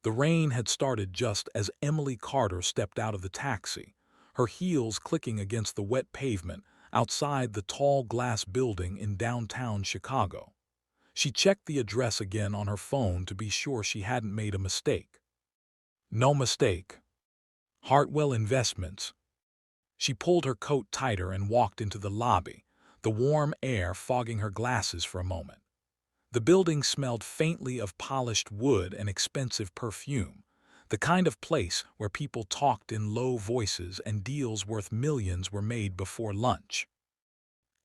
The rain had started just as Emily Carter stepped out of the taxi, her heels clicking against the wet pavement outside the tall glass building in downtown Chicago. She checked the address again on her phone to be sure she hadn't made a mistake. No mistake. Hartwell Investments. She pulled her coat tighter and walked into the lobby, the warm air fogging her glasses for a moment. The building smelled faintly of polished wood and expensive perfume, the kind of place where people talked in low voices and deals worth millions were made before lunch.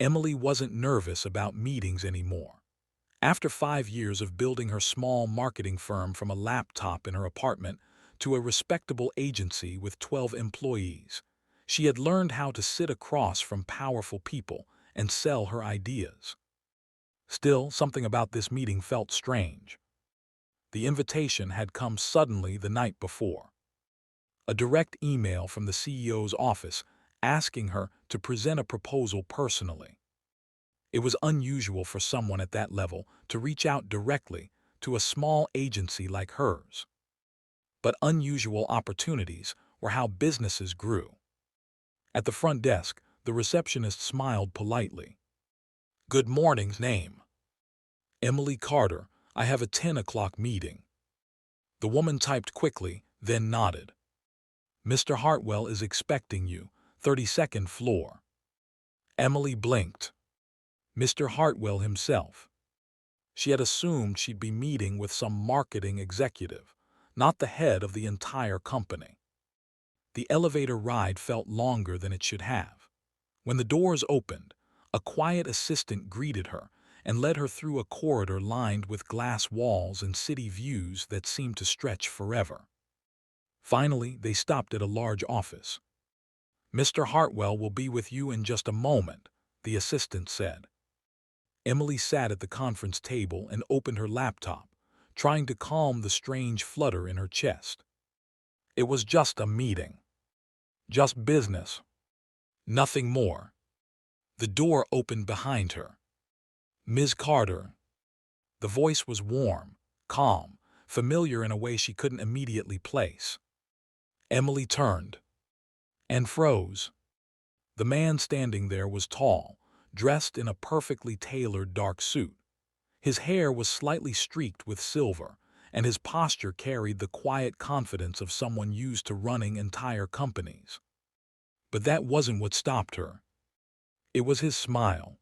Emily wasn't nervous about meetings anymore. After 5 years of building her small marketing firm from a laptop in her apartment to a respectable agency with 12 employees, she had learned how to sit across from powerful people and sell her ideas. Still, something about this meeting felt strange. The invitation had come suddenly the night before. A direct email from the CEO's office asking her to present a proposal personally. It was unusual for someone at that level to reach out directly to a small agency like hers. But unusual opportunities were how businesses grew. At the front desk, the receptionist smiled politely. "Good morning, name." "Emily Carter, I have a 10 o'clock meeting." The woman typed quickly, then nodded. "Mr. Hartwell is expecting you, 32nd floor." Emily blinked. Mr. Hartwell himself. She had assumed she'd be meeting with some marketing executive, not the head of the entire company. The elevator ride felt longer than it should have. When the doors opened, a quiet assistant greeted her and led her through a corridor lined with glass walls and city views that seemed to stretch forever. Finally, they stopped at a large office. "Mr. Hartwell will be with you in just a moment," the assistant said. Emily sat at the conference table and opened her laptop, trying to calm the strange flutter in her chest. It was just a meeting. Just business. Nothing more. The door opened behind her. "Ms. Carter." The voice was warm, calm, familiar in a way she couldn't immediately place. Emily turned and froze. The man standing there was tall, dressed in a perfectly tailored dark suit. His hair was slightly streaked with silver, and his posture carried the quiet confidence of someone used to running entire companies. But that wasn't what stopped her. It was his smile.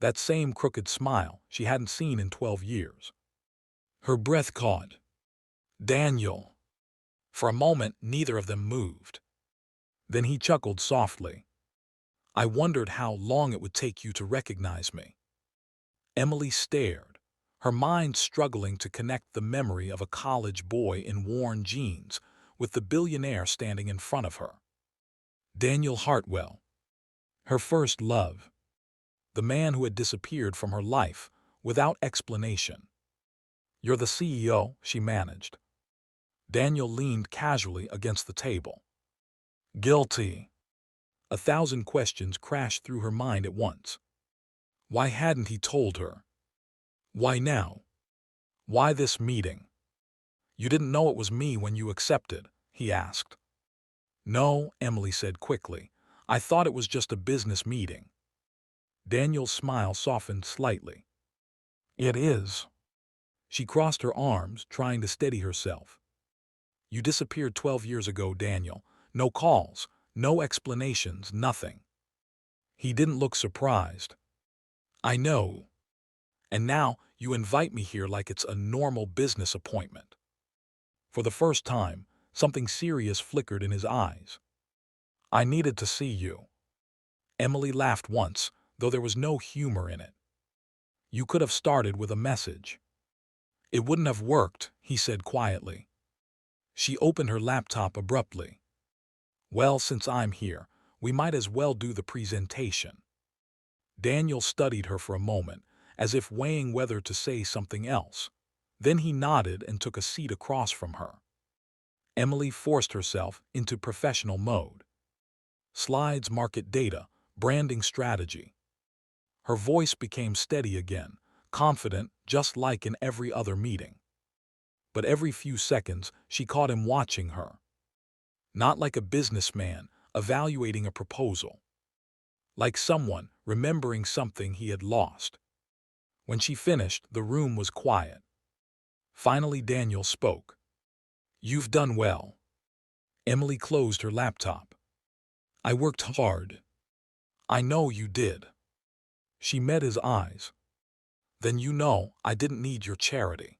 That same crooked smile she hadn't seen in 12 years. Her breath caught. "Daniel." For a moment, neither of them moved. Then he chuckled softly. "I wondered how long it would take you to recognize me." Emily stared, her mind struggling to connect the memory of a college boy in worn jeans with the billionaire standing in front of her. Daniel Hartwell. Her first love. The man who had disappeared from her life without explanation. "You're the CEO," she managed. Daniel leaned casually against the table. Guilty. 1,000 questions crashed through her mind at once. Why hadn't he told her? Why now? Why this meeting? "You didn't know it was me when you accepted?" he asked. "No," Emily said quickly. "I thought it was just a business meeting." Daniel's smile softened slightly. "It is." She crossed her arms, trying to steady herself. "You disappeared 12 years ago, Daniel. No calls, no explanations, nothing." He didn't look surprised. "I know. And now you invite me here like it's a normal business appointment." For the first time, something serious flickered in his eyes. "I needed to see you." Emily laughed once, though there was no humor in it. "You could have started with a message." "It wouldn't have worked," he said quietly. She opened her laptop abruptly. "Well, since I'm here, we might as well do the presentation." Daniel studied her for a moment, as if weighing whether to say something else. Then he nodded and took a seat across from her. Emily forced herself into professional mode. Slides, market data, branding strategy. Her voice became steady again, confident just like in every other meeting. but every few seconds she caught him watching her. Not like a businessman evaluating a proposal, like someone remembering something he had lost. When she finished, the room was quiet. Finally, Daniel spoke. "You've done well." Emily closed her laptop. "I worked hard." "I know you did." She met his eyes. "Then you know I didn't need your charity."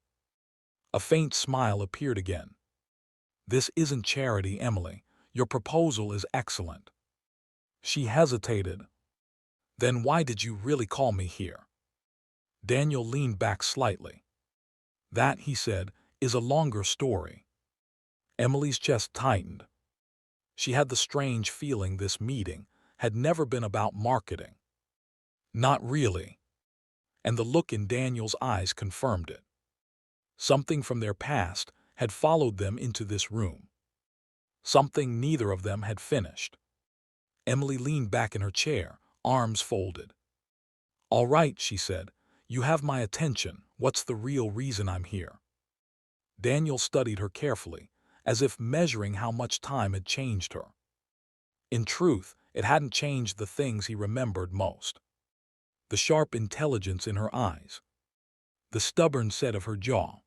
A faint smile appeared again. "This isn't charity, Emily. Your proposal is excellent." She hesitated. "Then why did you really call me here?" Daniel leaned back slightly. "That," he said, "is a longer story." Emily's chest tightened. She had the strange feeling this meeting had never been about marketing. Not really. And the look in Daniel's eyes confirmed it. Something from their past had followed them into this room. Something neither of them had finished. Emily leaned back in her chair, arms folded. "All right," she said. "You have my attention. What's the real reason I'm here?" Daniel studied her carefully, as if measuring how much time had changed her. In truth, it hadn't changed the things he remembered most. The sharp intelligence in her eyes, the stubborn set of her jaw,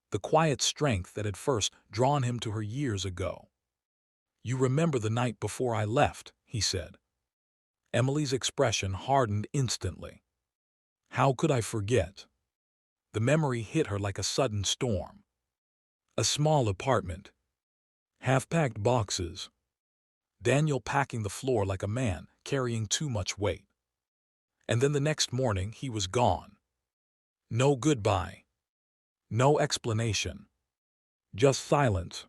the quiet strength that had first drawn him to her years ago. "You remember the night before I left," he said. Emily's expression hardened instantly. "How could I forget?" The memory hit her like a sudden storm. A small apartment, half-packed boxes, Daniel packing the floor like a man carrying too much weight. And then the next morning he was gone. No goodbye. No explanation. Just silence.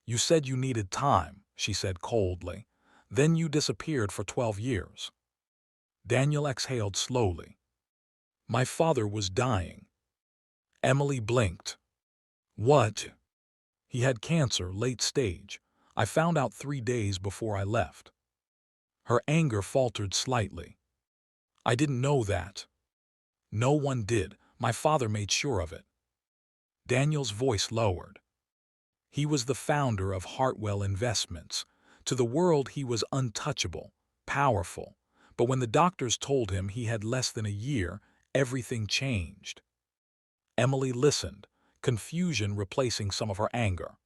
"You said you needed time," she said coldly. "Then you disappeared for 12 years. Daniel exhaled slowly. "My father was dying." Emily blinked. "What?" "He had cancer, late stage. I found out 3 days before I left." Her anger faltered slightly. "I didn't know that." "No one did. My father made sure of it." Daniel's voice lowered. He was the founder of Hartwell Investments. To the world he was untouchable, powerful. But when the doctors told him he had less than a year, everything changed. Emily listened, confusion replacing some of her anger.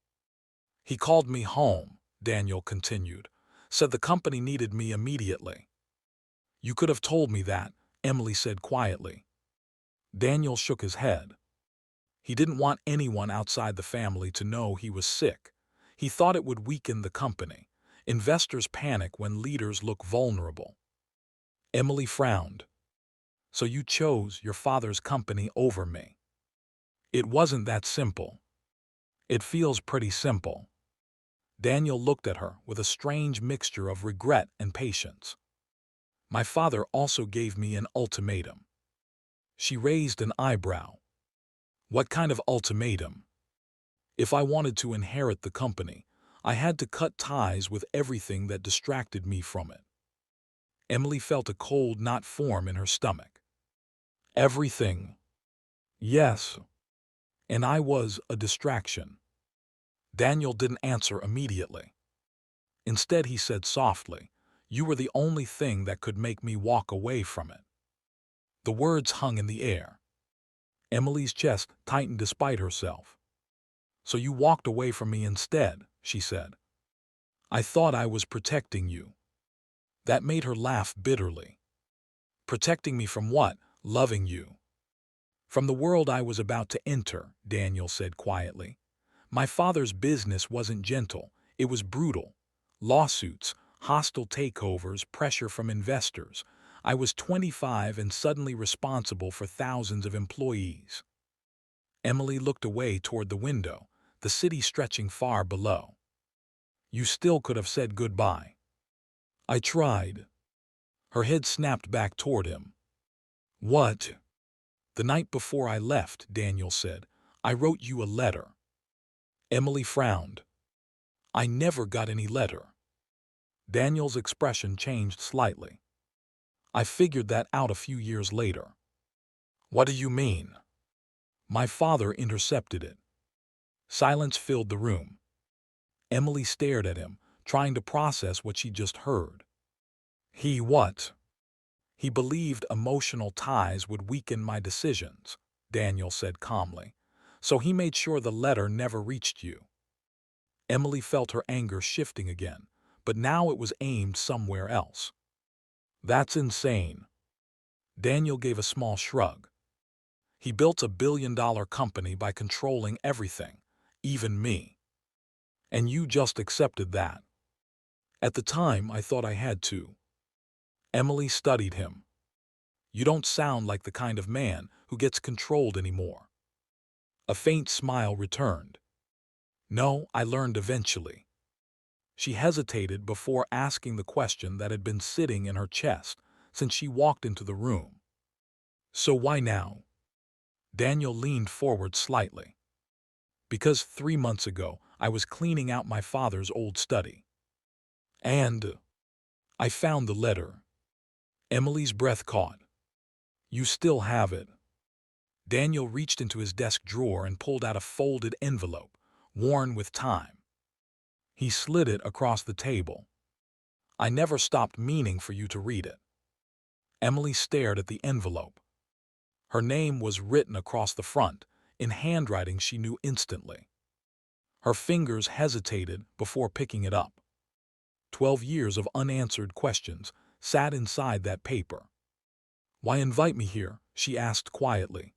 "He called me home," Daniel continued. "Said the company needed me immediately." "You could have told me that," Emily said quietly. Daniel shook his head. He didn't want anyone outside the family to know he was sick. He thought it would weaken the company. Investors panic when leaders look vulnerable. Emily frowned. "So you chose your father's company over me?" "It wasn't that simple." "It feels pretty simple." Daniel looked at her with a strange mixture of regret and patience. "My father also gave me an ultimatum." She raised an eyebrow. "What kind of ultimatum?" "If I wanted to inherit the company, I had to cut ties with everything that distracted me from it." Emily felt a cold knot form in her stomach. "Everything?" "Yes. And I was a distraction." Daniel didn't answer immediately. Instead, he said softly, "You were the only thing that could make me walk away from it." The words hung in the air. Emily's chest tightened despite herself. "So you walked away from me instead," she said. "I thought I was protecting you." That made her laugh bitterly. "Protecting me from what?" "Loving you." "From the world I was about to enter," Daniel said quietly. "My father's business wasn't gentle, it was brutal. Lawsuits, hostile takeovers, pressure from investors. I was 25 and suddenly responsible for thousands of employees." Emily looked away toward the window, the city stretching far below. "You still could have said goodbye." "I tried." Her head snapped back toward him. "What?" "The night before I left," Daniel said, "I wrote you a letter." Emily frowned. "I never got any letter." Daniel's expression changed slightly. "I figured that out a few years later." "What do you mean?" "My father intercepted it. Silence filled the room. Emily stared at him, trying to process what she just heard. He what? He believed emotional ties would weaken my decisions, Daniel said calmly. So he made sure the letter never reached you. Emily felt her anger shifting again, but now it was aimed somewhere else. That's insane. Daniel gave a small shrug. He built a billion-dollar company by controlling everything, even me. And you just accepted that. At the time, I thought I had to. Emily studied him. You don't sound like the kind of man who gets controlled anymore. A faint smile returned. No, I learned eventually. She hesitated before asking the question that had been sitting in her chest since she walked into the room. So why now? Daniel leaned forward slightly. Because 3 months ago, I was cleaning out my father's old study. And I found the letter. Emily's breath caught. You still have it. Daniel reached into his desk drawer and pulled out a folded envelope, worn with time. He slid it across the table. I never stopped meaning for you to read it. Emily stared at the envelope. Her name was written across the front, in handwriting she knew instantly. Her fingers hesitated before picking it up. 12 years of unanswered questions sat inside that paper. Why invite me here? She asked quietly.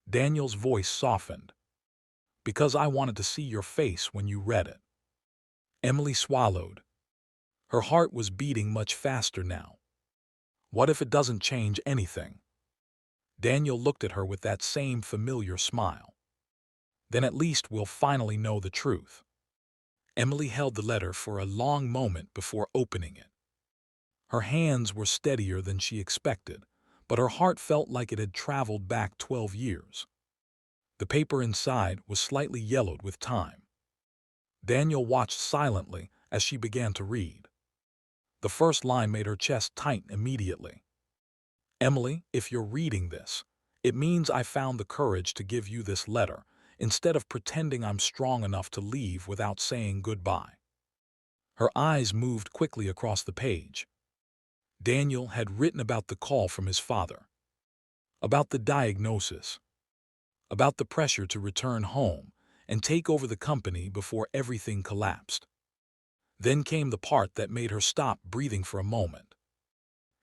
Daniel's voice softened. Because I wanted to see your face when you read it. Emily swallowed. Her heart was beating much faster now. What if it doesn't change anything? Daniel looked at her with that same familiar smile. Then at least we'll finally know the truth. Emily held the letter for a long moment before opening it. Her hands were steadier than she expected, but her heart felt like it had traveled back 12 years. The paper inside was slightly yellowed with time. Daniel watched silently as she began to read. The first line made her chest tighten immediately. Emily, if you're reading this, it means I found the courage to give you this letter instead of pretending I'm strong enough to leave without saying goodbye. Her eyes moved quickly across the page. Daniel had written about the call from his father, about the diagnosis, about the pressure to return home and take over the company before everything collapsed. Then came the part that made her stop breathing for a moment.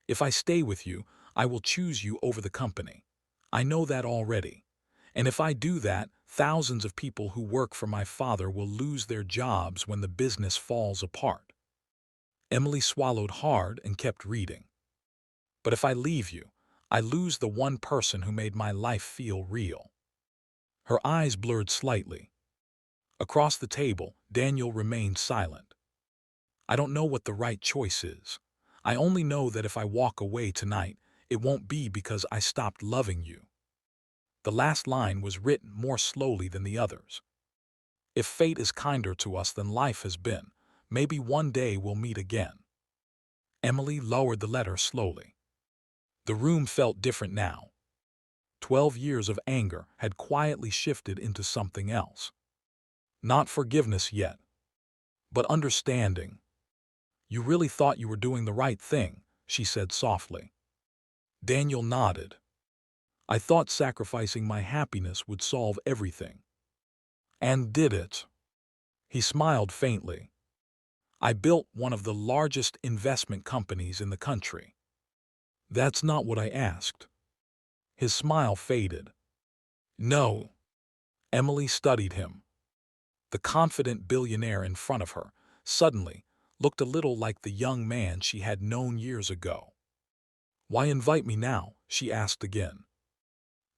If I stay with you, I will choose you over the company. I know that already. And if I do that, thousands of people who work for my father will lose their jobs when the business falls apart. Emily swallowed hard and kept reading. But if I leave you, I lose the one person who made my life feel real. Her eyes blurred slightly. Across the table, Daniel remained silent. I don't know what the right choice is. I only know that if I walk away tonight, it won't be because I stopped loving you. The last line was written more slowly than the others. If fate is kinder to us than life has been, maybe one day we'll meet again. Emily lowered the letter slowly. The room felt different now. 12 years of anger had quietly shifted into something else. Not forgiveness yet, but understanding. You really thought you were doing the right thing, she said softly. Daniel nodded. I thought sacrificing my happiness would solve everything. And did it? He smiled faintly. I built one of the largest investment companies in the country. That's not what I asked. His smile faded. No. Emily studied him. The confident billionaire in front of her suddenly looked a little like the young man she had known years ago. Why invite me now? She asked again.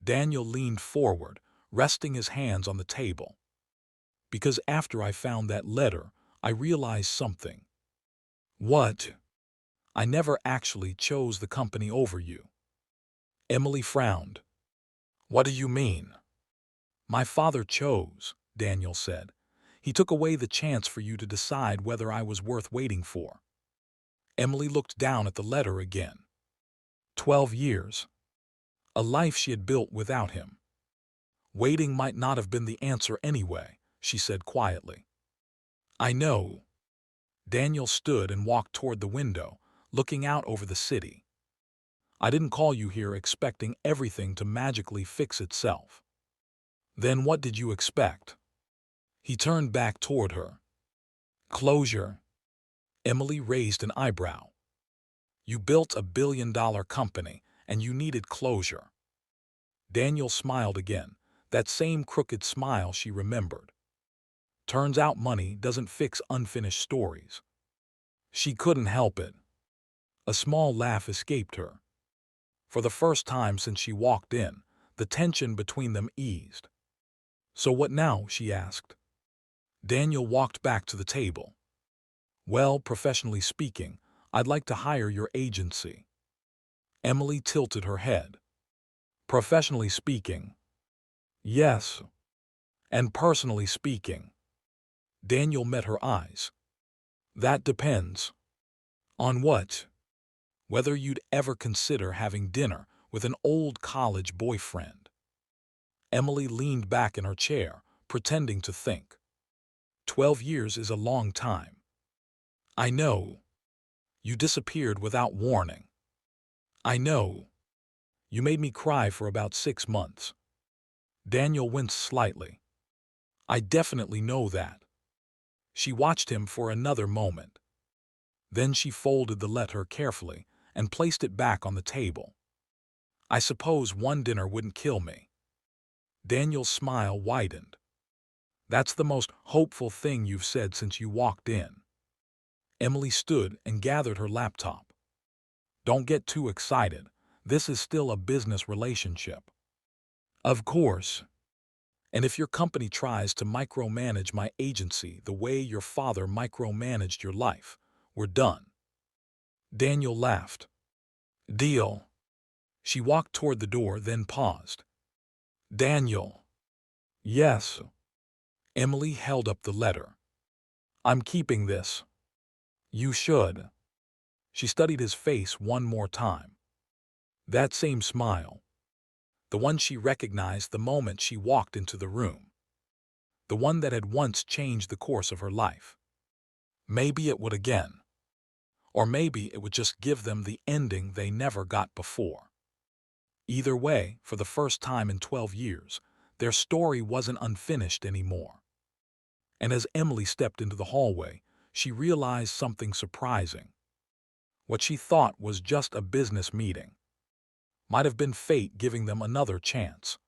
Daniel leaned forward, resting his hands on the table. Because after I found that letter, I realized something. What? I never actually chose the company over you. Emily frowned. What do you mean? My father chose, Daniel said. He took away the chance for you to decide whether I was worth waiting for. Emily looked down at the letter again. 12 years. A life she had built without him. Waiting might not have been the answer anyway, she said quietly. I know. Daniel stood and walked toward the window, looking out over the city. I didn't call you here expecting everything to magically fix itself. Then what did you expect? He turned back toward her. Closure. Emily raised an eyebrow. You built a $1 billion company, and you needed closure. Daniel smiled again, that same crooked smile she remembered. Turns out money doesn't fix unfinished stories. She couldn't help it. A small laugh escaped her. For the first time since she walked in, the tension between them eased. So what now? She asked. Daniel walked back to the table. Well, professionally speaking, I'd like to hire your agency. Emily tilted her head. Professionally speaking. Yes. And personally speaking. Daniel met her eyes. That depends. On what? Whether you'd ever consider having dinner with an old college boyfriend. Emily leaned back in her chair, pretending to think. 12 years is a long time. I know. You disappeared without warning. I know. You made me cry for about 6 months. Daniel winced slightly. I definitely know that. She watched him for another moment. Then she folded the letter carefully and placed it back on the table. I suppose one dinner wouldn't kill me. Daniel's smile widened. That's the most hopeful thing you've said since you walked in. Emily stood and gathered her laptop. Don't get too excited. This is still a business relationship. Of course. And if your company tries to micromanage my agency the way your father micromanaged your life, we're done. Daniel laughed. Deal. She walked toward the door, then paused. Daniel. Yes. Emily held up the letter. I'm keeping this. You should. She studied his face one more time. That same smile. The one she recognized the moment she walked into the room. The one that had once changed the course of her life. Maybe it would again. Or maybe it would just give them the ending they never got before. Either way, for the first time in 12 years, their story wasn't unfinished anymore. And as Emily stepped into the hallway, she realized something surprising. What she thought was just a business meeting might have been fate giving them another chance.